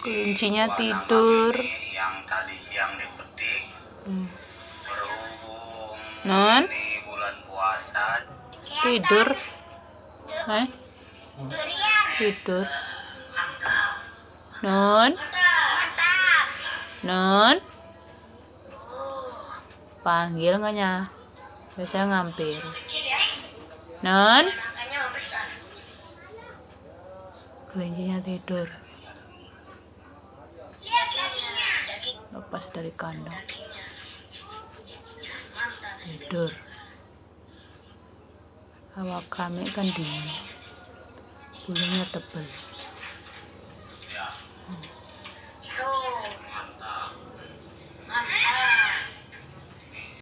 Kelincinya tidur. Yang tadi siang dipetik. Berhubung Non ini bulan puasa. tidur. Tidur. Non. Non. Panggil enggaknya? Biasanya ngampir. Non. Kelincinya tidur. Lepas dari kandang. Tidur. Hawa kami kan dingin. Bulunya tebal.